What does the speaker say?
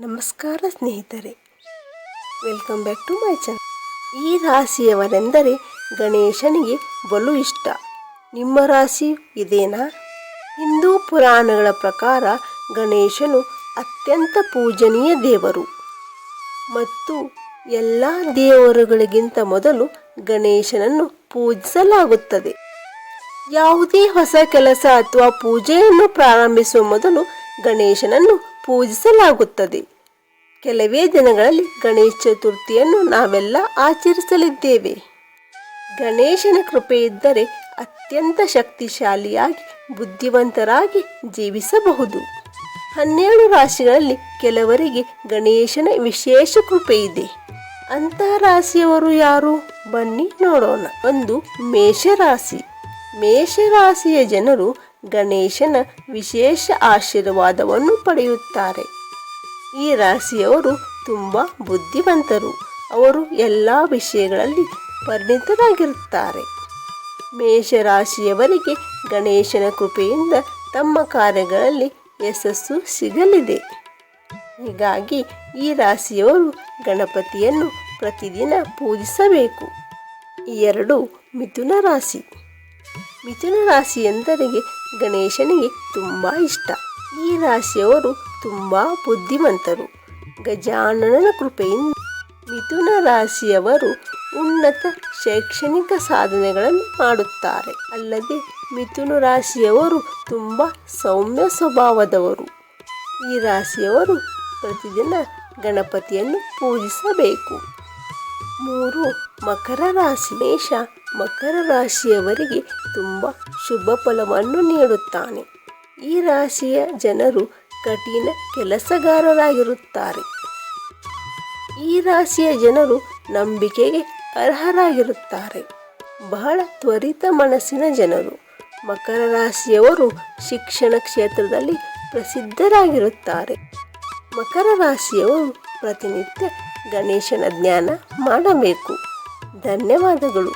ನಮಸ್ಕಾರ ಸ್ನೇಹಿತರೆ, welcome back to my channel. ಈ ರಾಶಿಯವರೆಂದರೆ ಗಣೇಶನಿಗೆ ಬಲು ಇಷ್ಟ. ನಿಮ್ಮ ರಾಶಿ ಇದೇನಾ? ಹಿಂದೂ ಪುರಾಣಗಳ ಪ್ರಕಾರ ಗಣೇಶನು ಅತ್ಯಂತ ಪೂಜನೀಯ ದೇವರು ಮತ್ತು ಎಲ್ಲ ದೇವರುಗಳಿಗಿಂತ ಮೊದಲು ಗಣೇಶನನ್ನು ಪೂಜಿಸಲಾಗುತ್ತದೆ. ಯಾವುದೇ ಹೊಸ ಕೆಲಸ ಅಥವಾ ಪೂಜೆಯನ್ನು ಪ್ರಾರಂಭಿಸುವ ಮೊದಲು ಗಣೇಶನನ್ನು ಪೂಜಿಸಲಾಗುತ್ತದೆ. ಕೆಲವೇ ದಿನಗಳಲ್ಲಿ ಗಣೇಶ ಚತುರ್ಥಿಯನ್ನು ನಾವೆಲ್ಲ ಆಚರಿಸಲಿದ್ದೇವೆ. ಗಣೇಶನ ಕೃಪೆ ಇದ್ದರೆ ಅತ್ಯಂತ ಶಕ್ತಿಶಾಲಿಯಾಗಿ ಬುದ್ಧಿವಂತರಾಗಿ ಜೀವಿಸಬಹುದು. 12 ರಾಶಿಗಳಲ್ಲಿ ಕೆಲವರಿಗೆ ಗಣೇಶನ ವಿಶೇಷ ಕೃಪೆ ಇದೆ. ಅಂತಹ ರಾಶಿಯವರು ಯಾರು? ಬನ್ನಿ ನೋಡೋಣ. 1. ಮೇಷರಾಶಿ. ಮೇಷರಾಶಿಯ ಜನರು ಗಣೇಶನ ವಿಶೇಷ ಆಶೀರ್ವಾದವನ್ನು ಪಡೆಯುತ್ತಾರೆ. ಈ ರಾಶಿಯವರು ತುಂಬ ಬುದ್ಧಿವಂತರು. ಅವರು ಎಲ್ಲ ವಿಷಯಗಳಲ್ಲಿ ಪರಿಣಿತರಾಗಿರುತ್ತಾರೆ. ಮೇಷರಾಶಿಯವರಿಗೆ ಗಣೇಶನ ಕೃಪೆಯಿಂದ ತಮ್ಮ ಕಾರ್ಯಗಳಲ್ಲಿ ಯಶಸ್ಸು ಸಿಗಲಿದೆ. ಹೀಗಾಗಿ ಈ ರಾಶಿಯವರು ಗಣಪತಿಯನ್ನು ಪ್ರತಿದಿನ ಪೂಜಿಸಬೇಕು. 2. ಮಿಥುನ ರಾಶಿ. ಮಿಥುನ ರಾಶಿಯಂದರಿಗೆ ಗಣೇಶನಿಗೆ ತುಂಬ ಇಷ್ಟ. ಈ ರಾಶಿಯವರು ತುಂಬ ಬುದ್ಧಿವಂತರು. ಗಜಾನನ ಕೃಪೆಯಿಂದ ಮಿಥುನ ರಾಶಿಯವರು ಉನ್ನತ ಶೈಕ್ಷಣಿಕ ಸಾಧನೆಗಳನ್ನು ಮಾಡುತ್ತಾರೆ. ಅಲ್ಲದೆ ಮಿಥುನ ರಾಶಿಯವರು ತುಂಬ ಸೌಮ್ಯ ಸ್ವಭಾವದವರು. ಈ ರಾಶಿಯವರು ಪ್ರತಿದಿನ ಗಣಪತಿಯನ್ನು ಪೂಜಿಸಬೇಕು. 3. ಮಕರ ರಾಶಿ. ಮೇಷ ಮಕರ ರಾಶಿಯವರಿಗೆ ತುಂಬ ಶುಭ ಫಲವನ್ನು ನೀಡುತ್ತಾನೆ. ಈ ರಾಶಿಯ ಜನರು ಕಠಿಣ ಕೆಲಸಗಾರರಾಗಿರುತ್ತಾರೆ. ಈ ರಾಶಿಯ ಜನರು ನಂಬಿಕೆಗೆ ಅರ್ಹರಾಗಿರುತ್ತಾರೆ. ಬಹಳ ತ್ವರಿತ ಮನಸ್ಸಿನ ಜನರು. ಮಕರ ರಾಶಿಯವರು ಶಿಕ್ಷಣ ಕ್ಷೇತ್ರದಲ್ಲಿ ಪ್ರಸಿದ್ಧರಾಗಿರುತ್ತಾರೆ. ಮಕರ ರಾಶಿಯವರು ಪ್ರತಿನಿತ್ಯ ಗಣೇಶನ ಧ್ಯಾನ ಮಾಡಬೇಕು. ಧನ್ಯವಾದಗಳು.